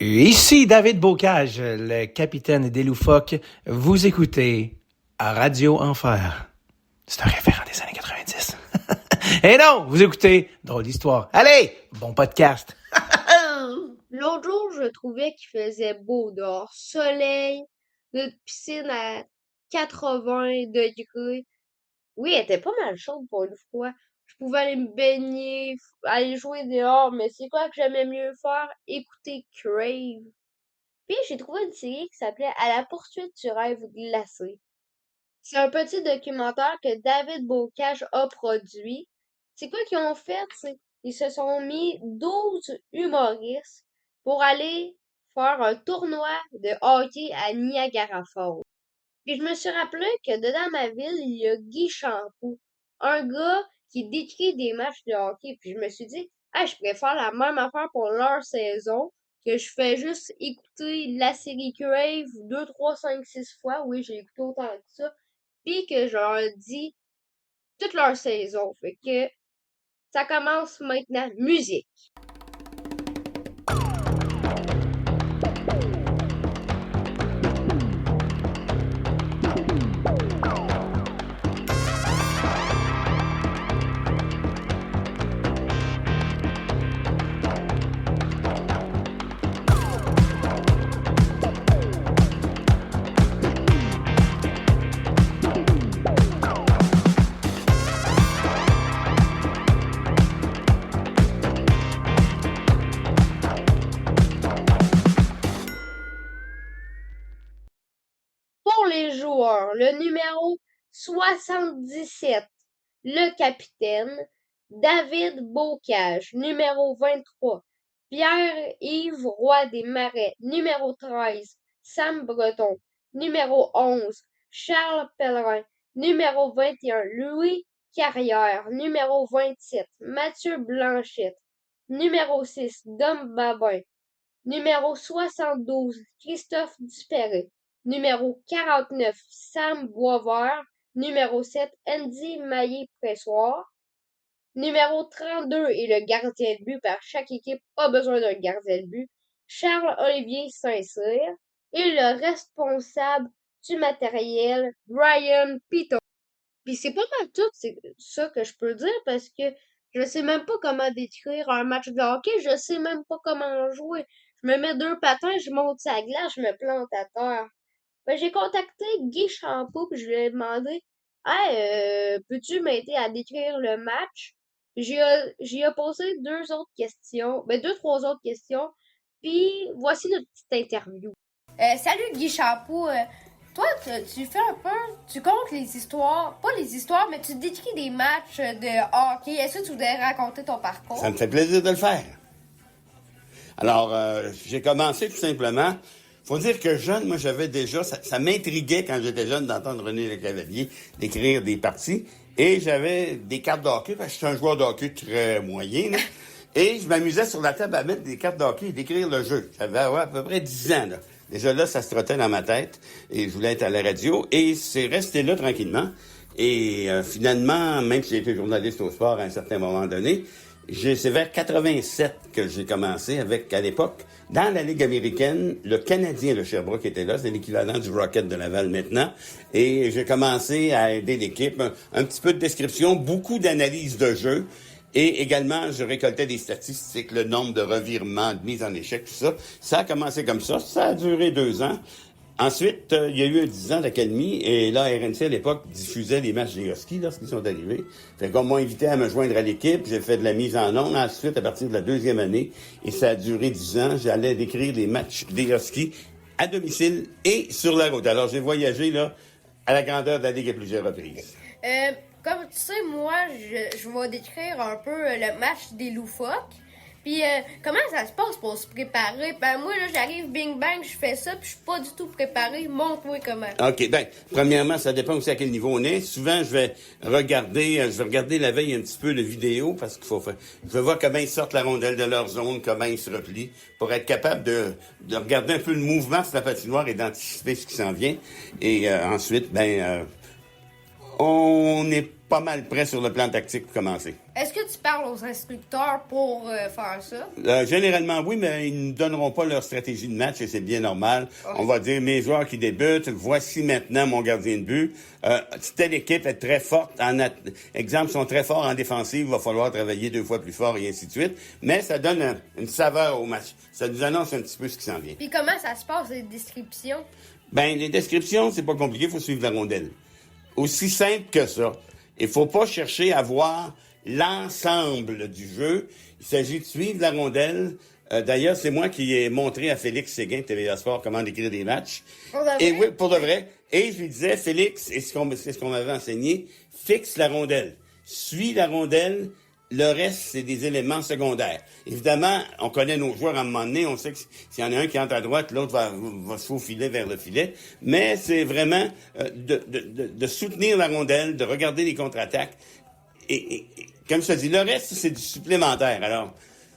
Ici David Bocage, le capitaine des loufoques. Vous écoutez à Radio Enfer. C'est un référent des années 90. Et non, vous écoutez Drôle d'Histoire. Allez, bon podcast. L'autre jour, je trouvais qu'il faisait beau dehors. Soleil, notre piscine à 80 degrés. Oui, elle était pas mal chaude pour une fois. Je pouvais aller me baigner, aller jouer dehors, mais c'est quoi que j'aimais mieux faire? Écouter Crave. Puis j'ai trouvé une série qui s'appelait À la poursuite du rêve glacé. C'est un petit documentaire que David Bocage a produit. C'est quoi qu'ils ont fait? Ils se sont mis 12 humoristes pour aller faire un tournoi de hockey à Niagara Falls. Puis je me suis rappelé que dedans ma ville, il y a Guy Champoux, un gars qui décrit des matchs de hockey. Puis je me suis dit, ah, je pourrais faire la même affaire pour leur saison, que je fais juste écouter la série Crave 2, 3, 5, 6 fois. Oui, j'ai écouté autant que ça. Puis que je leur dis toute leur saison. Fait que ça commence maintenant. Musique. Pour les joueurs, le numéro 77, le capitaine, David Bocage, numéro 23, Pierre-Yves Roy des Marais, numéro 13, Sam Breton, numéro 11, Charles Pellerin, numéro 21, Louis Carrière, numéro 27, Mathieu Blanchette, numéro 6, Dom Babin, numéro 72, Christophe Dupéré, numéro 49, Sam Boisvert, numéro 7, Andy Maillé-Pressoir, numéro 32 est le gardien de but, par chaque équipe a besoin d'un gardien de but, Charles-Olivier Saint-Cyr, et le responsable du matériel, Brian Piton. Puis c'est pas mal tout ça que je peux dire parce que je sais même pas comment décrire un match de hockey, je sais même pas comment jouer. Je me mets deux patins, je monte sa glace, je me plante à terre. Ben, j'ai contacté Guy Champoux puis je lui ai demandé, hey, peux-tu m'aider à décrire le match? J'ai posé deux autres questions, ben deux, trois autres questions, puis voici notre petite interview. Salut Guy Champoux. Toi, tu fais un peu, tu comptes les histoires, pas les histoires, mais tu décris des matchs de hockey. Est-ce que tu voudrais raconter ton parcours? Ça me fait plaisir de le faire. Alors, j'ai commencé tout simplement. Faut dire que jeune, moi, j'avais déjà, ça m'intriguait quand j'étais jeune d'entendre René Le Cavalier décrire des parties. Et j'avais des cartes de hockey, parce que je suis un joueur de hockey très moyen, là. Et je m'amusais sur la table à mettre des cartes de hockey et d'écrire le jeu. J'avais à peu près 10 ans, là. Déjà là, ça se trottait dans ma tête et je voulais être à la radio. Et c'est resté là tranquillement. Et finalement, même si j'ai été journaliste au sport à un certain moment donné, c'est vers 87 que j'ai commencé avec, à l'époque, dans la Ligue américaine, le Canadien de Sherbrooke était là, c'est l'équivalent du Rocket de Laval maintenant. Et j'ai commencé à aider l'équipe, un petit peu de description, beaucoup d'analyse de jeu. Et également, je récoltais des statistiques, le nombre de revirements, de mises en échec, tout ça. Ça a commencé comme ça. Ça a duré 2 ans. Ensuite, il y a eu 10 ans d'académie. Et là, RNC, à l'époque, diffusait les matchs des Huskies lorsqu'ils sont arrivés. Fait qu'on m'a invité à me joindre à l'équipe. J'ai fait de la mise en ondes. Ensuite, à partir de la 2e année, et ça a duré 10 ans, j'allais décrire les matchs des Huskies à domicile et sur la route. Alors, j'ai voyagé, là, à la grandeur de la Ligue à plusieurs reprises. Comme tu sais, moi, je vais décrire un peu le match des loufoques. Puis, comment ça se passe pour se préparer? Ben, moi, là, j'arrive, bing bang, je fais ça, puis je suis pas du tout préparé. Montre-moi comment. OK. Ben, premièrement, ça dépend aussi à quel niveau on est. Souvent, je vais regarder la veille un petit peu de vidéo parce qu'il faut faire. Je vais voir comment ils sortent la rondelle de leur zone, comment ils se replient, pour être capable de regarder un peu le mouvement sur la patinoire et d'anticiper ce qui s'en vient. Et ensuite, on n'est pas mal prêt sur le plan tactique pour commencer. Est-ce que tu parles aux instructeurs pour faire ça? Généralement, oui, mais ils ne donneront pas leur stratégie de match et c'est bien normal. On va dire, mes joueurs qui débutent, voici maintenant mon gardien de but. Si telle équipe est très forte, exemple, sont très forts en défensive, il va falloir travailler 2 fois plus fort et ainsi de suite. Mais ça donne une saveur au match. Ça nous annonce un petit peu ce qui s'en vient. Puis comment ça se passe, les descriptions? Ben, les descriptions, c'est pas compliqué, il faut suivre la rondelle. Aussi simple que ça. Il faut pas chercher à voir l'ensemble du jeu. Il s'agit de suivre la rondelle. D'ailleurs, c'est moi qui ai montré à Félix Séguin, TVA Sport, comment décrire des matchs. Pour de vrai? Et oui, pour de vrai. Et je lui disais, Félix, et c'est ce qu'on m'avait enseigné, fixe la rondelle. Suis la rondelle. Le reste, c'est des éléments secondaires. Évidemment, on connaît nos joueurs à un moment donné. On sait que s'il y en a un qui entre à droite, l'autre va se faufiler vers le filet. Mais c'est vraiment de soutenir la rondelle, de regarder les contre-attaques. Et comme je te dis, le reste, c'est du supplémentaire. Alors,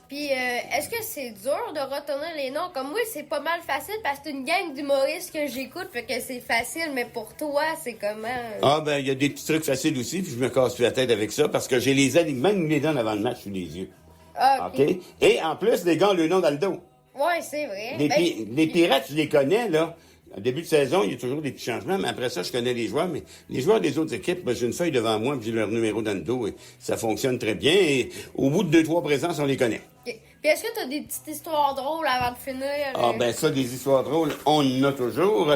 Puis, est-ce que c'est dur de retenir les noms? Comme moi, c'est pas mal facile parce que c'est une gang d'humoristes que j'écoute, fait que c'est facile, mais pour toi, c'est comment? Ah, ben, il y a des petits trucs faciles aussi, puis je me casse plus la tête avec ça, parce que j'ai les alignements, même les donne avant le match sous les yeux. Ah, OK? Et en plus, les gars ont le nom dans le dos. Ouais, c'est vrai. Les pirates, je les connais, là. Au début de saison, il y a toujours des petits changements, mais après ça, je connais les joueurs. Mais les joueurs des autres équipes, ben, j'ai une feuille devant moi, puis j'ai leur numéro dans le dos, et ça fonctionne très bien. Et au bout de 2-3 présences, on les connaît. Ok. Puis est-ce que t'as des petites histoires drôles avant de finir? Ah, ben ça, des histoires drôles, on en a toujours.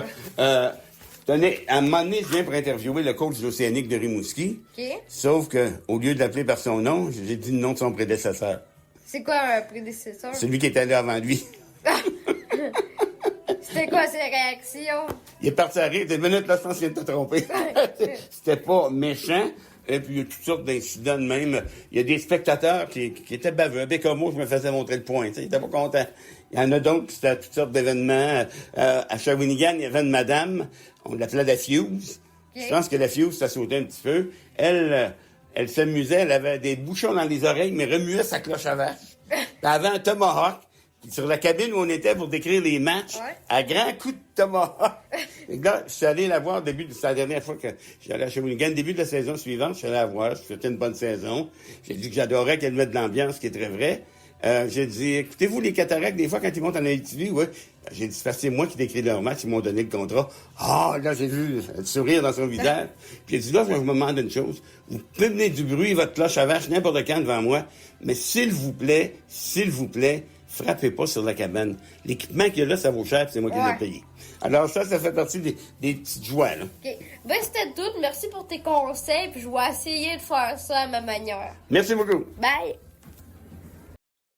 Tenez, à un moment donné, je viens pour interviewer le coach de l'Océanique de Rimouski. OK. Sauf que, au lieu de l'appeler par son nom, j'ai dit le nom de son prédécesseur. C'est quoi un prédécesseur? Celui qui était là avant lui. C'était quoi ses réactions? Il est parti à rire. Des minutes, là, je pense qu'il vient de te tromper. C'était pas méchant. Et puis, il y a toutes sortes d'incidents de même. Il y a des spectateurs qui étaient baveux. Bécomo, je me faisais montrer le point. Ils étaient pas contents. Il y en a d'autres, c'était à toutes sortes d'événements. À Shawinigan, il y avait une madame. On l'appelait la Fuse. Okay. Je pense que la Fuse, ça sautait un petit peu. Elle s'amusait. Elle avait des bouchons dans les oreilles, mais remuait sa cloche à vache. Puis elle avait un tomahawk. Puis sur la cabine où on était pour décrire les matchs, Ouais. à grands coups de tomahawk. Et là, je suis allé la voir c'est la dernière fois que j'allais à Shawinigan, début de la saison suivante, je suis allé la voir, c'était une bonne saison. J'ai dit que j'adorais qu'elle mette de l'ambiance, ce qui est très vrai. J'ai dit, écoutez-vous les cataractes, des fois, quand ils montent en Abitibi, ouais. J'ai dit, c'est moi qui décris leur match, ils m'ont donné le contrat. Ah, là, j'ai vu le sourire dans son visage. Puis j'ai dit, là, je vous demande une chose. Vous pouvez mener du bruit, votre cloche à vache, n'importe quand devant moi, mais s'il vous plaît, frappez pas sur la cabane. L'équipement qu'il y a là, ça vaut cher, puis c'est moi qui l'ai payé. Alors ça fait partie des petites joies, là. OK. Ben, c'était tout. Merci pour tes conseils, puis je vais essayer de faire ça à ma manière. Merci beaucoup. Bye!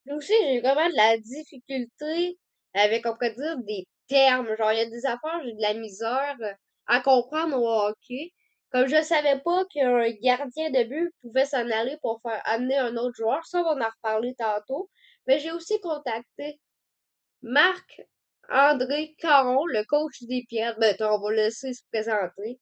Moi aussi, j'ai vraiment de la difficulté avec, on pourrait dire, des termes. Genre, il y a des affaires, j'ai de la misère à comprendre au hockey. Comme je savais pas qu'un gardien de but pouvait s'en aller pour faire amener un autre joueur. Ça, on va en reparler tantôt. Mais j'ai aussi contacté Marc-André Caron, le coach des Pirates. Ben, on va le laisser se présenter.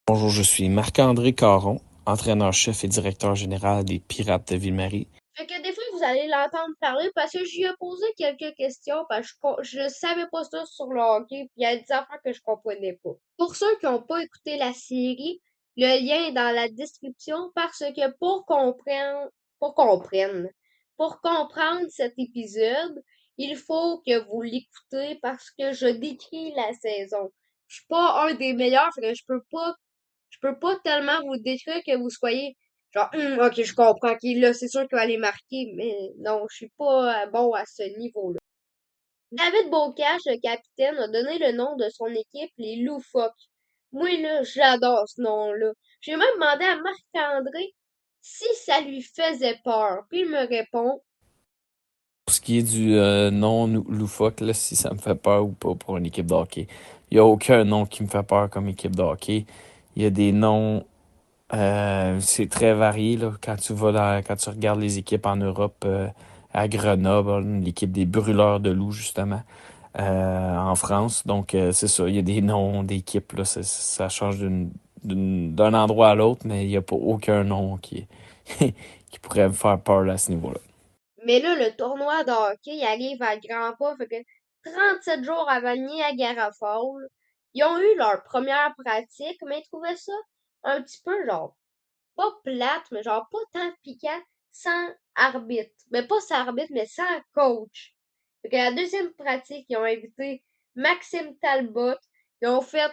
Bonjour, je suis Marc-André Caron, entraîneur-chef et directeur général des Pirates de Ville-Marie. Fait que des fois, vous allez l'entendre parler parce que j'y ai posé quelques questions parce que je savais pas ça sur le hockey puis il y a des affaires que je comprenais pas. Pour ceux qui n'ont pas écouté la série, le lien est dans la description parce que pour comprendre cet épisode, il faut que vous l'écoutez parce que je décris la saison. Je suis pas un des meilleurs, fait que je peux pas tellement vous décrire que vous soyez genre, ok, je comprends, ok, là, c'est sûr qu'il va aller marquer, mais non, je suis pas bon à ce niveau-là. David Bocage, le capitaine, a donné le nom de son équipe, les Loufoques. Moi, là, j'adore ce nom-là. J'ai même demandé à Marc-André si ça lui faisait peur, puis il me répond, Pour ce qui est du nom loufoque, là, si ça me fait peur ou pas pour une équipe de hockey, il n'y a aucun nom qui me fait peur comme équipe de hockey. Il y a des noms, c'est très varié là, quand tu regardes les équipes en Europe, à Grenoble, l'équipe des Brûleurs de Loups justement, en France. Donc c'est ça, il y a des noms d'équipes là, ça change d'un endroit à l'autre, mais il n'y a pas aucun nom qui qui pourrait me faire peur là, à ce niveau-là. mais là, le tournoi de hockey, il arrive à grands pas, fait que 37 jours avant Niagara Falls, ils ont eu leur première pratique, mais ils trouvaient ça un petit peu genre pas plate, mais genre pas tant piquant, sans arbitre. Ben pas sans arbitre, mais sans coach. Fait que la deuxième pratique, ils ont invité Maxime Talbot. Ils ont fait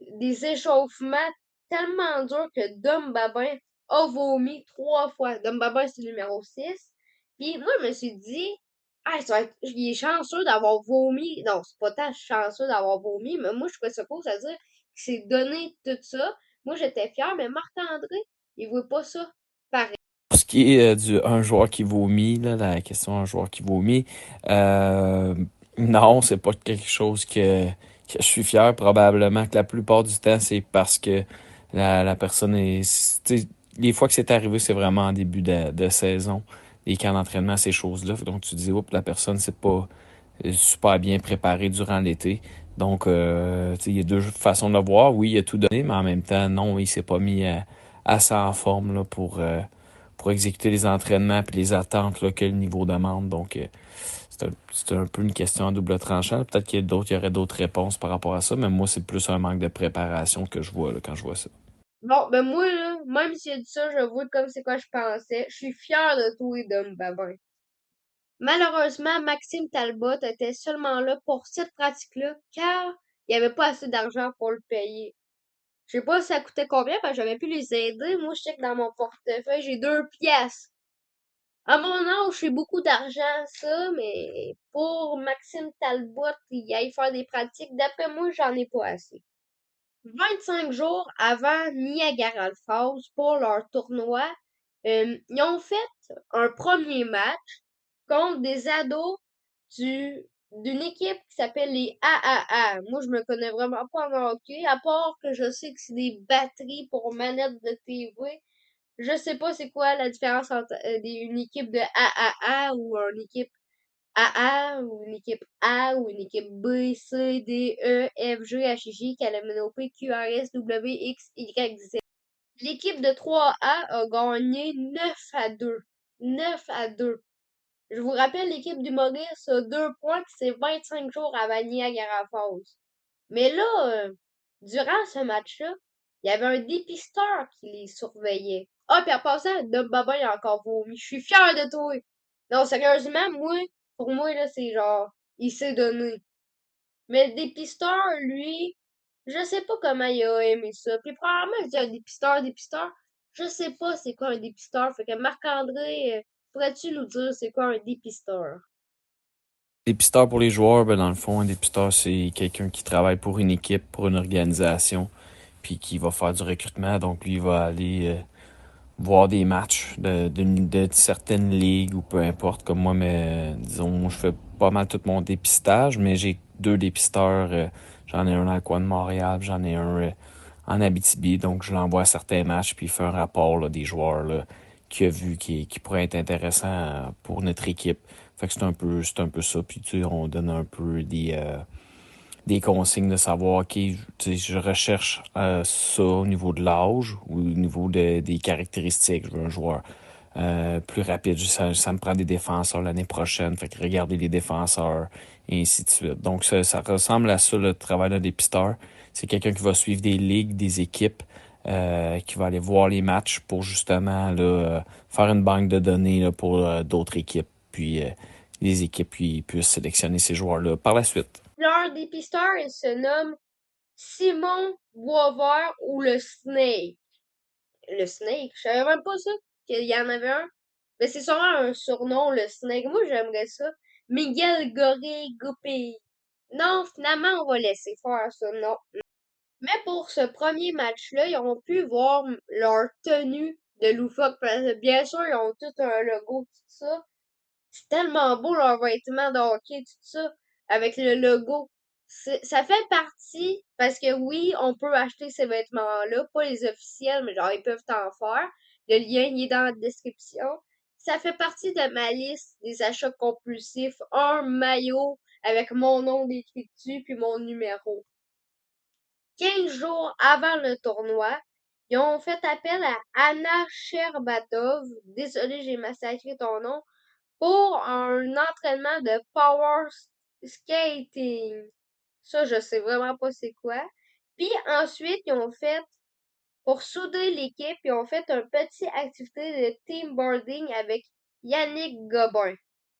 des échauffements tellement durs que Dom Babin a vomi 3 fois. Dom Babin, c'est le numéro 6. Puis moi, je me suis dit, ah, il est chanceux d'avoir vomi. Non, c'est pas tant chanceux d'avoir vomi, mais moi, je trouvais ça cool, c'est-à-dire qu'il s'est donné tout ça. Moi, j'étais fière, mais Marc-André, il voit pas ça pareil. Pour ce qui est du un joueur qui vomit, là, la question un joueur qui vomit, euh, non, c'est pas quelque chose que je suis fier. Probablement que la plupart du temps, c'est parce que la personne est. Tu sais, les fois que c'est arrivé, c'est vraiment en début de saison, les camps d'entraînement, ces choses-là. Donc tu dis, oups, la personne c'est pas super bien préparée durant l'été. Donc, tu sais, il y a deux façons de le voir. Oui, il a tout donné, mais en même temps, non, il s'est pas mis assez en forme là, pour exécuter les entraînements et les attentes là, que le niveau demande. Donc, c'est un peu une question à double tranchant. Peut-être qu'il y aurait d'autres réponses par rapport à ça, mais moi, c'est plus un manque de préparation que je vois là, quand je vois ça. Bon, ben moi, là, même s'il a dit ça, je vois comme c'est quoi je pensais. Je suis fière de toi, Dom Babin. Malheureusement, Maxime Talbot était seulement là pour cette pratique-là, car il n'y avait pas assez d'argent pour le payer. Je sais pas si ça coûtait combien, parce que j'aurais pu les aider. Moi, je sais que dans mon portefeuille, j'ai 2 pièces. À mon âge, c'est beaucoup d'argent, ça, mais pour Maxime Talbot, il aille faire des pratiques, d'après moi, j'en ai pas assez. 25 jours avant Niagara Falls pour leur tournoi, ils ont fait un premier match contre des ados d'une équipe qui s'appelle les AAA. Moi, je me connais vraiment pas en hockey, à part que je sais que c'est des batteries pour manettes de TV. Je sais pas c'est quoi la différence entre une équipe de AAA ou une équipe AA ou une équipe A ou une équipe B, C, D, E, F, G, H, J, K, L, M, N, O, P, Q, R, S, W, X, Y, Z. L'équipe de 3A a gagné 9-2. 9-2. Je vous rappelle, l'équipe du Maurice a 2 points, que c'est 25 jours avant Niagara Falls. Mais là, durant ce match-là, il y avait un dépisteur qui les surveillait. Ah, puis en passant, Dom Baba, il a encore vomi. Je suis fière de toi. Non, sérieusement, pour moi, là, c'est genre, il s'est donné. Mais le dépisteur, lui, je sais pas comment il a aimé ça. Puis probablement, il dit un dépisteur. Je sais pas c'est quoi un dépisteur. Fait que Marc-André, pourrais-tu nous dire c'est quoi un dépisteur? Dépisteur pour les joueurs, ben dans le fond, un dépisteur, c'est quelqu'un qui travaille pour une équipe, pour une organisation, puis qui va faire du recrutement. Donc, lui, il va aller voir des matchs de certaines ligues ou peu importe. Comme moi, mais disons, je fais pas mal tout mon dépistage, mais j'ai deux dépisteurs. J'en ai un dans le coin de Montréal, puis j'en ai un en Abitibi. Donc, je l'envoie à certains matchs, puis il fait un rapport là, des joueurs là, qu'il a vu qui pourrait être intéressant pour notre équipe. Fait que c'est un peu ça. Puis, tu sais, on donne un peu des consignes de savoir, OK, tu sais, je recherche ça au niveau de l'âge ou au niveau des caractéristiques. Je veux un joueur plus rapide. Ça me prend des défenseurs l'année prochaine. Fait que regarder les défenseurs et ainsi de suite. Donc, ça ressemble à ça, le travail d'un dépisteur. C'est quelqu'un qui va suivre des ligues, des équipes, qui va aller voir les matchs pour justement là, faire une banque de données là, pour d'autres équipes. Puis les équipes puis, puissent sélectionner ces joueurs-là par la suite. Leur dépisteur, il se nomme Simon Boisvert ou le Snake. Le Snake, je savais même pas ça, qu'il y en avait un. Mais c'est sûrement un surnom, le Snake. Moi, j'aimerais ça. Miguel Goré Goupil. Non, finalement, on va laisser faire ça, non. Mais pour ce premier match-là, ils ont pu voir leur tenue de loufoque. Parce que bien sûr, ils ont tout un logo, tout ça. C'est tellement beau leur vêtement de hockey, tout ça, avec le logo. Ça fait partie, parce que oui, on peut acheter ces vêtements-là, pas les officiels, mais genre, ils peuvent en faire. Le lien, il est dans la description. Ça fait partie de ma liste des achats compulsifs. Un maillot avec mon nom décrit dessus, puis mon numéro. 15 jours avant le tournoi, ils ont fait appel à Anna Sherbatov. Désolée, j'ai massacré ton nom pour un entraînement de power skating. Ça, je sais vraiment pas c'est quoi. Puis ensuite, ils ont fait Pour souder l'équipe, ils ont fait une petite activité de team building avec Yannick Gobin.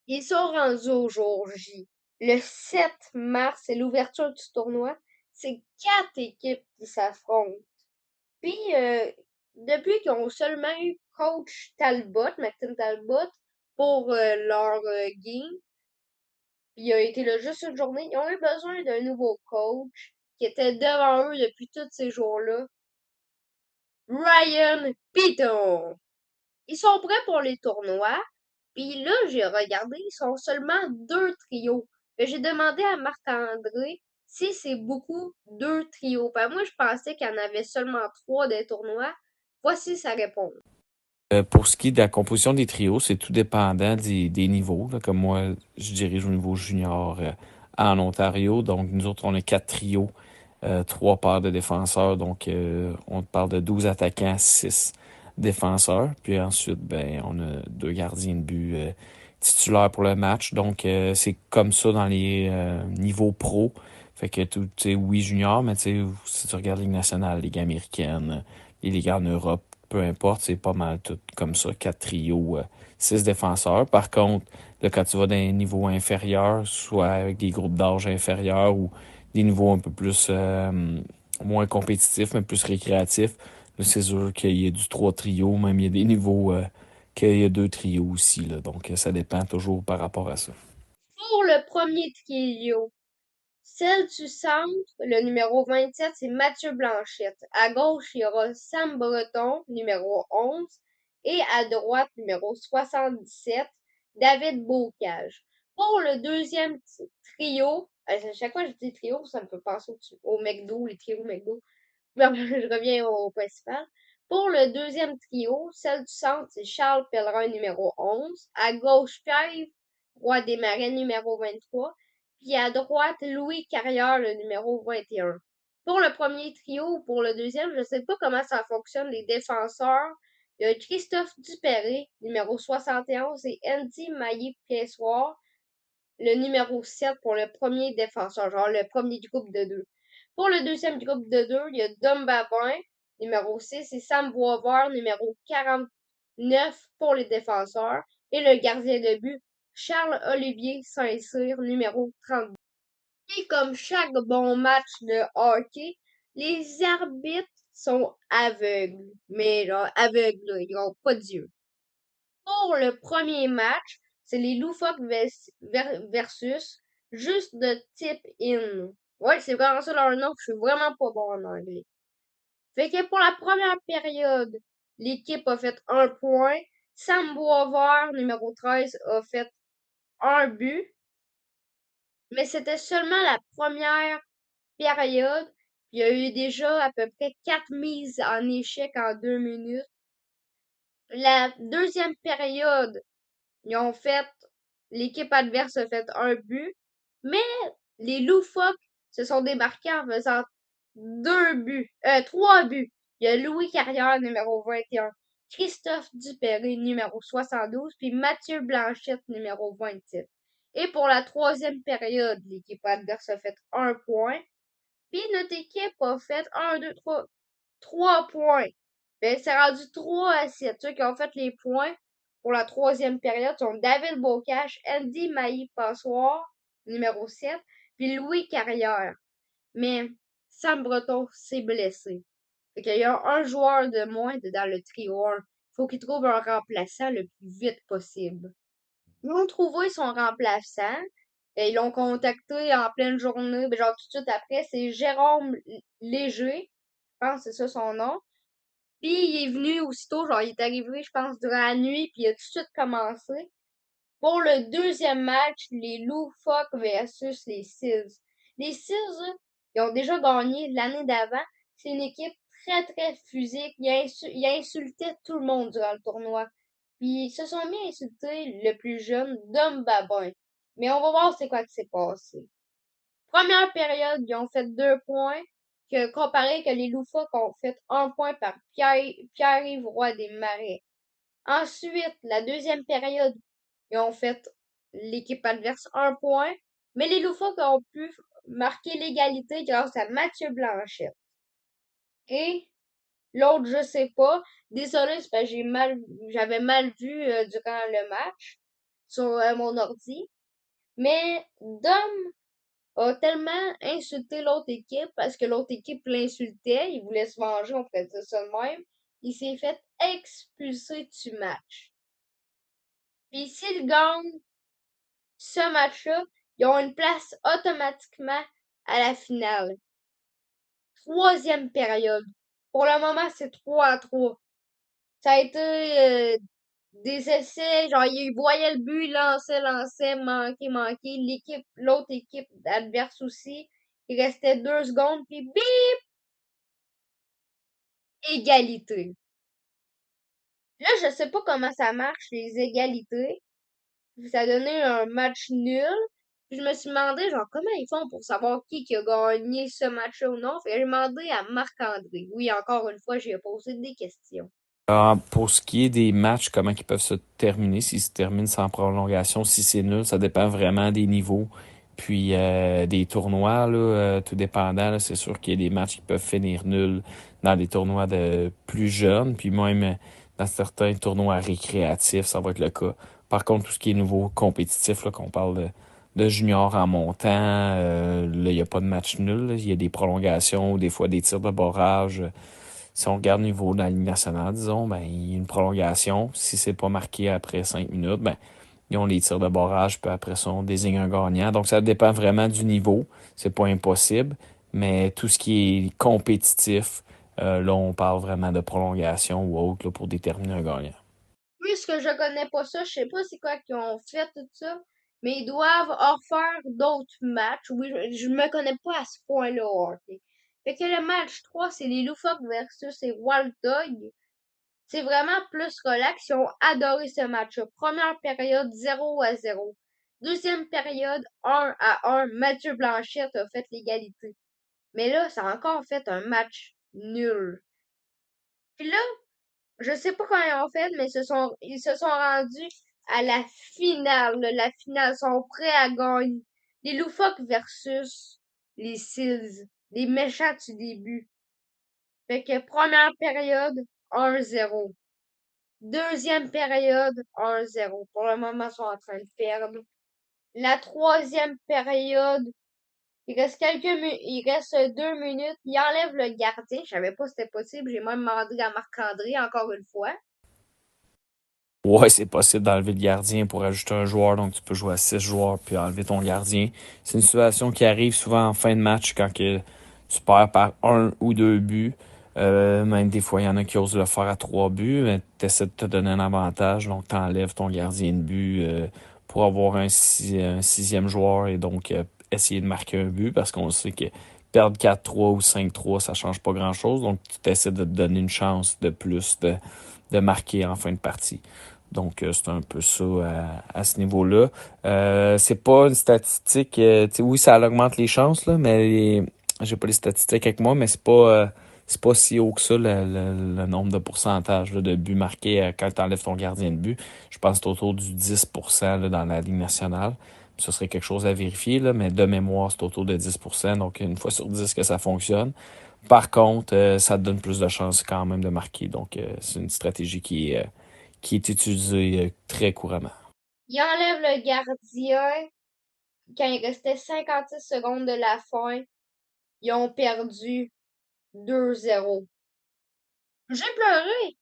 Ils sont rendus au jour J. Le 7 mars, c'est l'ouverture du tournoi. C'est 4 équipes qui s'affrontent. Puis, depuis qu'ils ont seulement eu coach Talbot, Maxime Talbot, pour leur game, puis il a été là juste une journée, ils ont eu besoin d'un nouveau coach qui était devant eux depuis tous ces jours-là. Ryan Piton. Ils sont prêts pour les tournois. Puis là, j'ai regardé, ils sont seulement 2 trios. J'ai demandé à Marc-André si c'est beaucoup 2 trios. Moi, je pensais qu'il y en avait seulement 3 des tournois. Voici sa réponse. Pour ce qui est de la composition des trios, c'est tout dépendant des niveaux, là. Comme moi, je dirige au niveau junior en Ontario. Donc, nous autres, on a 4 trios, 3 paires de défenseurs. Donc, on parle de 12 attaquants, 6 défenseurs. Puis ensuite, ben, on a 2 gardiens de but titulaires pour le match. Donc, c'est comme ça dans les niveaux pro. Fait que tout, tu sais, oui, junior, mais tu sais, si tu regardes Ligue nationale, Ligue américaine, les ligues en Europe, peu importe, c'est pas mal tout comme ça, 4 trios, 6 défenseurs. Par contre, là, quand tu vas dans un niveau inférieur, soit avec des groupes d'âge inférieurs ou des niveaux un peu plus moins compétitifs, mais plus récréatifs, là, c'est sûr qu'il y a du 3 trios, même il y a des niveaux qu'il y a 2 trios aussi, là. Donc, ça dépend toujours par rapport à ça. Pour le premier trio, celle du centre, le numéro 27, c'est Mathieu Blanchette. À gauche, il y aura Sam Breton, numéro 11. Et à droite, numéro 77, David Bocage. Pour le deuxième trio, à chaque fois que je dis trio, ça me fait penser au McDo, les trios McDo. Je reviens au principal. Pour le deuxième trio, celle du centre, c'est Charles Pellerin, numéro 11. À gauche, Pierre Roy Desmarais, numéro 23. Puis à droite, Louis Carrière, le numéro 21. Pour le premier trio, pour le deuxième, je sais pas comment ça fonctionne, les défenseurs. Il y a Christophe Dupéré, numéro 71, et Andy Maillé-Piessoir, le numéro 7 pour le premier défenseur, genre le premier du groupe de 2. Pour le deuxième groupe de 2, il y a Dom Babin, numéro 6, et Sam Boisvert, numéro 49 pour les défenseurs, et le gardien de but, Charles-Olivier Saint-Cyr, numéro 32. Et comme chaque bon match de hockey, les arbitres sont aveugles. Mais genre aveugles, là, ils n'ont pas d'yeux. Pour le premier match, c'est les Loufoques versus juste de type in. Ouais, c'est vraiment ça leur nom, je suis vraiment pas bon en anglais. Fait que pour la première période, l'équipe a fait 1 point. Sam Boisvert, numéro 13, a fait 1 but. Mais c'était seulement la première période. Il y a eu déjà à peu près 4 mises en échec en 2 minutes. La deuxième période, ils ont fait, l'équipe adverse a fait 1 but, mais les Loufoques se sont démarqués en faisant 3 buts. Il y a Louis Carrière, numéro 21, Christophe Dupéré, numéro 72, puis Mathieu Blanchette, numéro 27. Et pour la troisième période, l'équipe adverse a fait 1 point. Puis notre équipe a fait 3 points. Ben, c'est rendu 3-7. Ceux qui ont fait les points pour la troisième période sont David Bocage, Andy Mailly-Passoire, numéro 7, puis Louis Carrière. Mais Sam Breton s'est blessé. Fait qu'il y a un joueur de moins dans le trio 1. Faut qu'il trouve un remplaçant le plus vite possible. Ils ont trouvé son remplaçant. Et ils l'ont contacté en pleine journée. Ben, genre tout de suite après, c'est Jérôme Léger. Je pense que c'est ça son nom. Puis il est venu aussitôt, genre il est arrivé, je pense, durant la nuit, puis il a tout de suite commencé. Pour le deuxième match, les Loufoques versus les Seals. Les Seals, là, ils ont déjà gagné l'année d'avant. C'est une équipe très, très physique. Ils insultaient tout le monde durant le tournoi. Puis ils se sont mis à insulter le plus jeune, Dom Babin. Mais on va voir c'est quoi qui s'est passé. Première période, ils ont fait 2 points, comparé que les Loufoques ont fait 1 point par Pierre-Yves Roy des Marais. Ensuite, la deuxième période, ils ont fait l'équipe adverse 1 point, mais les Loufoques ont pu marquer l'égalité grâce à Mathieu Blanchette. Et L'autre, je sais pas. Désolé, c'est parce que j'avais mal vu durant le match sur mon ordi. Mais Dom a tellement insulté l'autre équipe parce que l'autre équipe l'insultait. Il voulait se venger, on pourrait dire ça de même. Il s'est fait expulser du match. Puis s'il gagne ce match-là, ils ont une place automatiquement à la finale. Troisième période. Pour le moment, c'est 3-3. Ça a été des essais, genre il voyait le but, il lançait, manqué. L'autre équipe adverse aussi. Il restait 2 secondes, puis bip! Égalité. Là, je sais pas comment ça marche, les égalités. Ça a donné un match nul. Puis je me suis demandé, genre, comment ils font pour savoir qui a gagné ce match-là ou non. Fait que j'ai demandé à Marc-André. Oui, encore une fois, j'ai posé des questions. Pour ce qui est des matchs, comment ils peuvent se terminer, s'ils se terminent sans prolongation, si c'est nul, ça dépend vraiment des niveaux. Puis des tournois, là, tout dépendant, là, c'est sûr qu'il y a des matchs qui peuvent finir nuls dans des tournois de plus jeunes, puis même dans certains tournois récréatifs, ça va être le cas. Par contre, tout ce qui est nouveau compétitif, là, qu'on parle de junior en montant, là, il n'y a pas de match nul, là. Il y a des prolongations, des fois des tirs de barrage. Si on regarde le niveau de la Ligue nationale, disons, ben, il y a une prolongation. Si c'est pas marqué après 5 minutes, ben, ils ont les tirs de barrage, puis après ça, on désigne un gagnant. Donc, ça dépend vraiment du niveau. C'est pas impossible. Mais tout ce qui est compétitif, là, on parle vraiment de prolongation ou autre, là, pour déterminer un gagnant. Puisque je connais pas ça, je sais pas c'est quoi qu'ils ont fait tout ça, mais ils doivent en refaire d'autres matchs. Oui, je me connais pas à ce point-là au hockey. Fait que le match 3, c'est les Loufoques versus les Wild Dogs. C'est vraiment plus relax. Ils ont adoré ce match-là. Première période, 0-0. Deuxième période, 1-1. Mathieu Blanchette a fait l'égalité. Mais là, ça a encore fait un match nul. Puis là, je sais pas comment ils ont fait, mais ils se sont rendus à la finale. Là. La finale, ils sont prêts à gagner. Les Loufoques versus les Seals. Les méchants du début. Fait que première période, 1-0. Deuxième période, 1-0. Pour le moment, ils sont en train de perdre. La troisième période, il reste 2 minutes. Il enlève le gardien. Je savais pas si c'était possible. J'ai même demandé à Marc-André encore une fois. Ouais, c'est possible d'enlever le gardien pour ajouter un joueur, donc tu peux jouer à 6 joueurs puis enlever ton gardien. C'est une situation qui arrive souvent en fin de match quand que tu perds par 1 ou 2 buts. Même des fois, il y en a qui osent le faire à 3 buts, mais tu essaies de te donner un avantage, donc tu enlèves ton gardien de but pour avoir un 6e joueur et donc essayer de marquer un but parce qu'on sait que perdre 4-3 ou 5-3, ça change pas grand-chose, donc tu essaies de te donner une chance de plus de marquer en fin de partie. Donc, c'est un peu ça à ce niveau-là. C'est pas une statistique. Oui, ça augmente les chances, là, mais j'ai pas les statistiques avec moi, mais c'est pas si haut que ça le nombre de pourcentage là, de buts marqués quand tu enlèves ton gardien de but. Je pense que c'est autour du 10% là, dans la Ligue nationale. Ce serait quelque chose à vérifier, là, mais de mémoire, c'est autour de 10%. Donc, une fois sur 10 que ça fonctionne. Par contre, ça te donne plus de chances quand même de marquer. Donc, c'est une stratégie qui est utilisée très couramment. Il enlève le gardien quand il restait 56 secondes de la fin. Ils ont perdu 2-0. J'ai pleuré.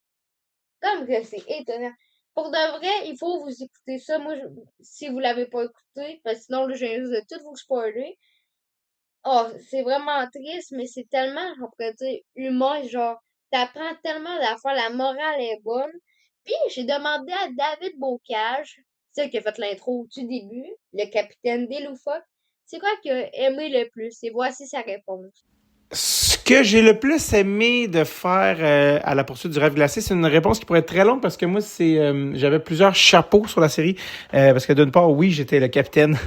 Comme que c'est étonnant. Pour de vrai, il faut vous écouter ça. Moi, si vous l'avez pas écouté, parce que sinon, là, je viens juste de tout vous spoiler. Oh, c'est vraiment triste, mais c'est tellement, on pourrait dire, humain, genre, t'apprends tellement d'affaires, la morale est bonne. Puis, j'ai demandé à David Bocage, celle qui a fait l'intro du début, le capitaine des Loufoques, c'est quoi qu'il a aimé le plus? Et voici sa réponse. Ce que j'ai le plus aimé de faire à la poursuite du rêve glacé, c'est une réponse qui pourrait être très longue parce que moi, j'avais plusieurs chapeaux sur la série. Parce que d'une part, oui, j'étais le capitaine,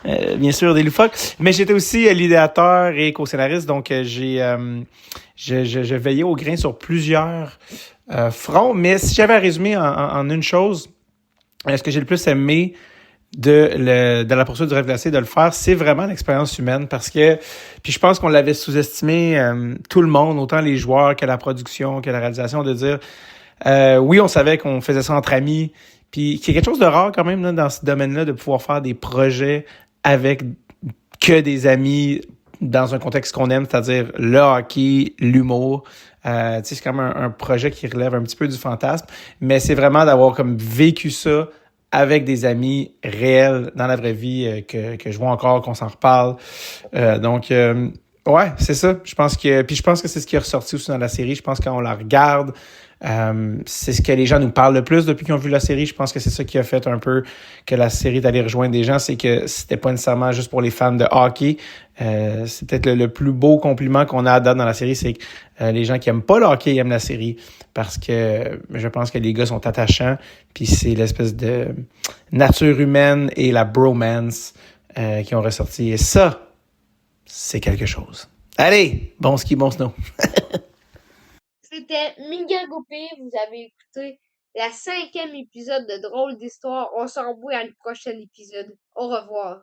bien sûr, des Loufoques, mais j'étais aussi l'idéateur et co-scénariste. Donc, je veillais au grain sur plusieurs fronts. Mais si j'avais à résumer en une chose, ce que j'ai le plus aimé de la poursuite du rêve glacé, de le faire, c'est vraiment l'expérience humaine parce que, puis je pense qu'on l'avait sous-estimé, tout le monde, autant les joueurs que la production, que la réalisation, de dire, oui, on savait qu'on faisait ça entre amis, puis qu'il y a quelque chose de rare quand même là, dans ce domaine-là, de pouvoir faire des projets avec que des amis dans un contexte qu'on aime, c'est-à-dire le hockey, l'humour. C'est comme un projet qui relève un petit peu du fantasme, mais c'est vraiment d'avoir comme vécu ça avec des amis réels dans la vraie vie que je vois encore, qu'on s'en reparle. Ouais, c'est ça. Je pense que c'est ce qui est ressorti aussi dans la série. Je pense que quand on la regarde, c'est ce que les gens nous parlent le plus depuis qu'ils ont vu la série. Je pense que c'est ça qui a fait un peu que la série est allée rejoindre des gens. C'est que c'était pas nécessairement juste pour les fans de hockey. C'est peut-être le plus beau compliment qu'on a à date dans la série, c'est que les gens qui aiment pas le hockey aiment la série parce que je pense que les gars sont attachants. Puis c'est l'espèce de nature humaine et la bromance qui ont ressorti. Et ça, c'est quelque chose. Allez, bon ski, bon snow. C'était Miguel Goupé. Vous avez écouté la 5e épisode de Drôle d'Histoire. On se revoit à le prochain épisode. Au revoir.